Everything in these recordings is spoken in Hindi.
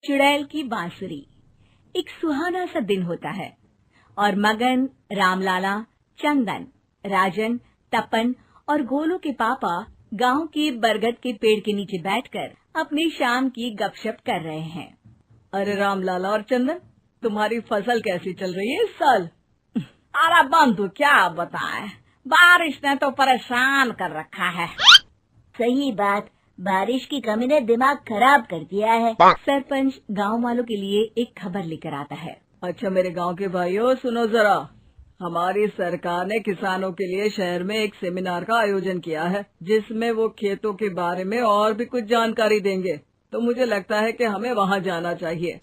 चुड़ैल की बांसुरी। एक सुहाना सा दिन होता है और मगन, रामलाला, चंदन, राजन, तपन और गोलू के पापा गांव के बरगद के पेड़ के नीचे बैठकर अपनी शाम की गपशप कर रहे हैं। अरे रामलाला और चंदन, तुम्हारी फसल कैसी चल रही है इस साल? अरे बंधु क्या बताएं, बारिश ने तो परेशान कर रखा है। सही बात, बारिश की कमी ने दिमाग खराब कर दिया है। सरपंच गांव वालों के लिए एक खबर लेकर आता है। अच्छा मेरे गांव के भाइयों, सुनो जरा, हमारी सरकार ने किसानों के लिए शहर में एक सेमिनार का आयोजन किया है, जिसमें वो खेतों के बारे में और भी कुछ जानकारी देंगे। तो मुझे लगता है कि हमें वहां जाना चाहिए।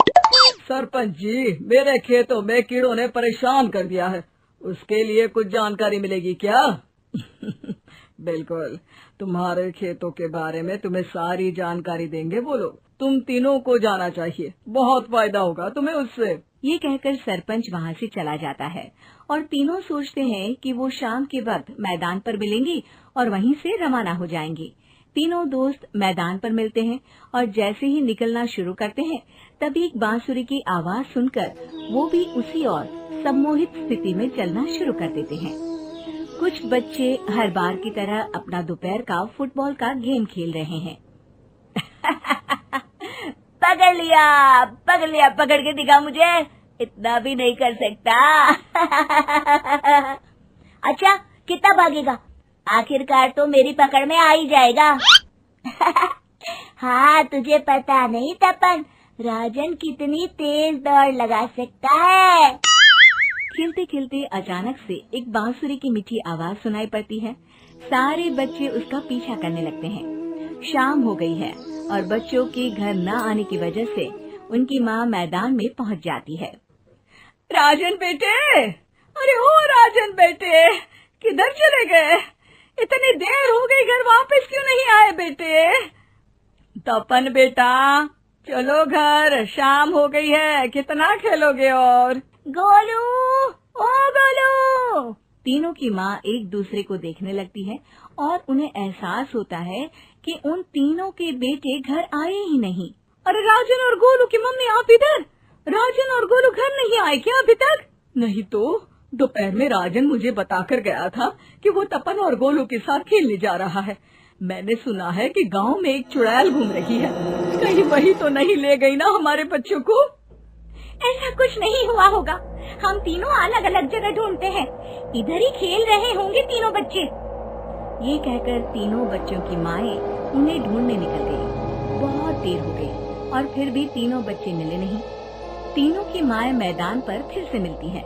सरपंच जी, मेरे खेतों में कीड़ों ने परेशान कर दिया है, उसके लिए कुछ जानकारी मिलेगी क्या? बिल्कुल, तुम्हारे खेतों के बारे में तुम्हें सारी जानकारी देंगे वो लोग। तुम तीनों को जाना चाहिए, बहुत फायदा होगा तुम्हें उससे। ये कहकर सरपंच वहाँ से चला जाता है और तीनों सोचते हैं कि वो शाम के वक्त मैदान पर मिलेंगे और वहीं से रवाना हो जाएंगे। तीनों दोस्त मैदान पर मिलते हैं और जैसे ही निकलना शुरू करते हैं तभी एक बांसुरी की आवाज सुनकर वो भी उसी ओर सम्मोहित स्थिति में चलना शुरू कर देते हैं। कुछ बच्चे हर बार की तरह अपना दोपहर का फुटबॉल का गेम खेल रहे हैं। पकड़ लिया, पकड़ के दिखा मुझे, इतना भी नहीं कर सकता। अच्छा, कितना भागेगा? आखिरकार तो मेरी पकड़ में आ ही जाएगा। हाँ, तुझे पता नहीं तपन, राजन कितनी तेज दौड़ लगा सकता है। खेलते खेलते अचानक से एक बांसुरी की मीठी आवाज सुनाई पड़ती है। सारे बच्चे उसका पीछा करने लगते हैं। शाम हो गई है और बच्चों के घर न आने की वजह से उनकी माँ मैदान में पहुँच जाती है। राजन बेटे, अरे ओ राजन बेटे, किधर चले गए? इतनी देर हो गई, घर वापस क्यों नहीं आए बेटे? तपन बेटा, चलो घर, शाम हो गई है, कितना खेलोगे? और गोलू, ओ गोलू! तीनों की माँ एक दूसरे को देखने लगती है और उन्हें एहसास होता है कि उन तीनों के बेटे घर आए ही नहीं। अरे राजन और गोलू की मम्मी, आप इधर? राजन और गोलू घर नहीं आए क्या अभी तक? नहीं तो दोपहर में राजन मुझे बताकर गया था कि वो तपन और गोलू के साथ खेलने जा रहा है। मैंने सुना है कि गांव में एक चुड़ैल घूम रही है, कहीं वही तो नहीं ले गई ना हमारे बच्चों को? ऐसा कुछ नहीं हुआ होगा, हम तीनों अलग अलग जगह ढूंढते हैं, इधर ही खेल रहे होंगे तीनों बच्चे। ये कहकर तीनों बच्चों की माएं उन्हें ढूंढने निकल गई। बहुत देर हो गई और फिर भी तीनों बच्चे मिले नहीं। तीनों की माएं मैदान पर फिर से मिलती हैं।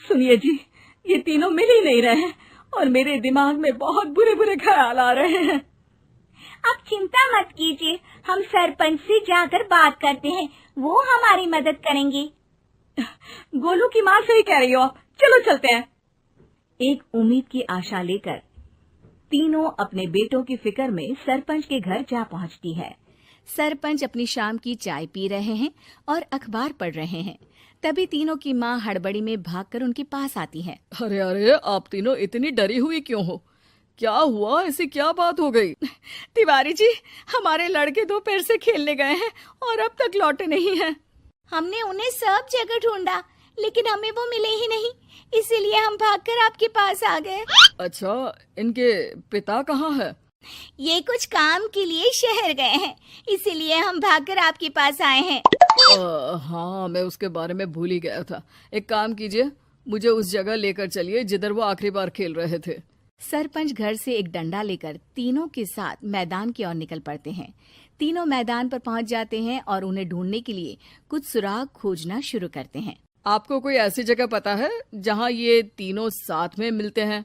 सुनिए जी, ये तीनों मिल ही नहीं रहे हैं और मेरे दिमाग में बहुत बुरे बुरे ख्याल आ रहे हैं। आप चिंता मत कीजिए, हम सरपंच से जाकर बात करते हैं, वो हमारी मदद करेंगे। गोलू की माँ सही कह रही हो, चलो चलते हैं। एक उम्मीद की आशा लेकर तीनों अपने बेटों की फिक्र में सरपंच के घर जा पहुंचती है। सरपंच अपनी शाम की चाय पी रहे हैं और अखबार पढ़ रहे हैं। तभी तीनों की माँ हड़बड़ी में भागकर उनके पास आती है। अरे अरे, आप तीनों इतनी डरी हुई क्यों हो? क्या हुआ? ऐसी क्या बात हो गई? तिवारी जी, हमारे लड़के दोपहर से खेलने गए हैं और अब तक लौटे नहीं हैं। हमने उन्हें सब जगह ढूंढा, लेकिन हमें वो मिले ही नहीं, इसीलिए हम भागकर आपके पास आ गए। अच्छा, इनके पिता कहाँ है? ये कुछ काम के लिए शहर गए हैं, इसीलिए हम भागकर आपके पास आए हैं। हाँ, मैं उसके बारे में भूल ही गया था। एक काम कीजिए, मुझे उस जगह लेकर चलिए जिधर वो आखिरी बार खेल रहे थे। सरपंच घर से एक डंडा लेकर तीनों के साथ मैदान की ओर निकल पड़ते हैं। तीनों मैदान पर पहुंच जाते हैं और उन्हें ढूंढने के लिए कुछ सुराग खोजना शुरू करते हैं। आपको कोई ऐसी जगह पता है जहां ये तीनों साथ में मिलते हैं?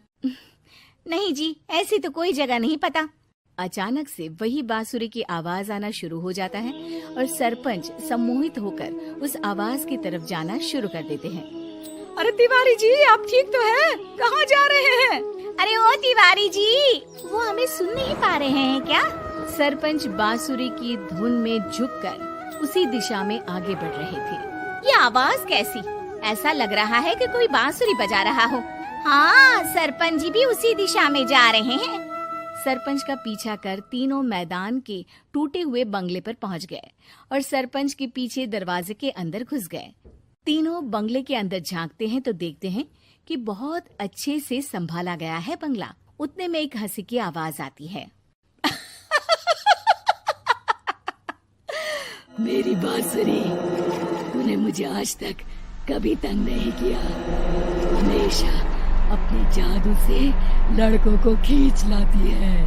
नहीं जी, ऐसी तो कोई जगह नहीं पता। अचानक से वही बांसुरी की आवाज आना शुरू हो जाता है और सरपंच सम्मोहित होकर उस आवाज की तरफ जाना शुरू कर देते हैं। अरे तिवारी जी, आप ठीक तो हैं? कहाँ जा रहे हैं? अरे ओ तिवारी जी, वो हमें सुन नहीं पा रहे हैं क्या? सरपंच बांसुरी की धुन में झुककर उसी दिशा में आगे बढ़ रहे थे। ये आवाज कैसी? ऐसा लग रहा है कि कोई बांसुरी बजा रहा हो। हाँ, सरपंच जी भी उसी दिशा में जा रहे हैं। सरपंच का पीछा कर तीनों मैदान के टूटे हुए बंगले पर पहुंच गए और सरपंच के पीछे दरवाजे के अंदर घुस गए। तीनों बंगले के अंदर झांकते हैं तो देखते हैं कि बहुत अच्छे से संभाला गया है बंगला। उतने में एक हंसी की आवाज आती है। मेरी बांसुरी, तूने मुझे आज तक कभी तंग नहीं किया। हमेशा अपने जादू से लड़कों को खींच लाती है।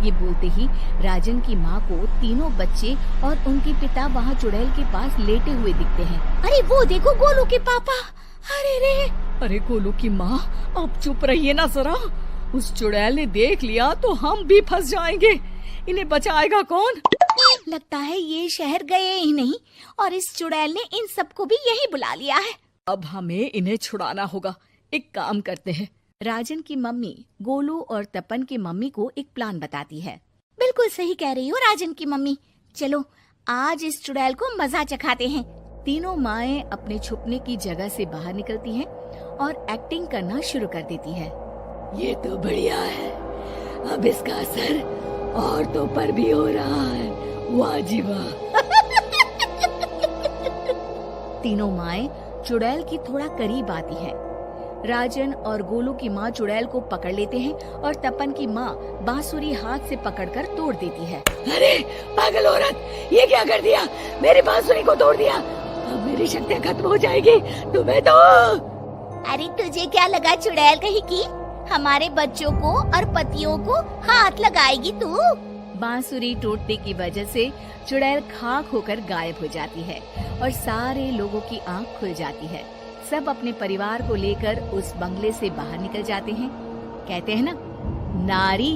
ये बोलते ही राजन की माँ को तीनों बच्चे और उनके पिता वहाँ चुड़ैल के पास लेटे हुए दिखते हैं। अरे वो देखो गोलू के पापा। अरे रे। अरे गोलू की माँ, अब चुप रहिए ना जरा। उस चुड़ैल ने देख लिया तो हम भी फंस जाएंगे। इन्हें बचाएगा कौन? लगता है ये शहर गए ही नहीं और इस चुड़ैल ने इन सबको भी यही बुला लिया है। अब हमें इन्हें छुड़ाना होगा। एक काम करते हैं। राजन की मम्मी गोलू और तपन की मम्मी को एक प्लान बताती है। बिल्कुल सही कह रही हो राजन की मम्मी। चलो आज इस चुड़ैल को मजा चखाते हैं। तीनों माएं अपने छुपने की जगह से बाहर निकलती हैं और एक्टिंग करना शुरू कर देती है। ये तो बढ़िया है। अब इसका असर औरतों पर भी हो रहा है। वाह जी वाह। तीनों माएं चुड़ैल की थोड़ा करीब आती हैं। राजन और गोलू की माँ चुड़ैल को पकड़ लेते हैं और तपन की माँ बांसुरी हाथ से पकड़कर तोड़ देती है। अरे पागल औरत, ये क्या कर दिया? मेरी बांसुरी को तोड़ दिया। अब मेरी शक्तियाँ खत्म हो जाएगी। तुम्हें तो अरे तुझे क्या लगा चुड़ैल कहीं की हमारे बच्चों को और पतियों को हाथ लगाएगी तू? बांसुरी टूटने की वजह से चुड़ैल खाक होकर गायब हो जाती है और सारे लोगों की आंख खुल जाती है। सब अपने परिवार को लेकर उस बंगले से बाहर निकल जाते हैं। कहते हैं ना, नारी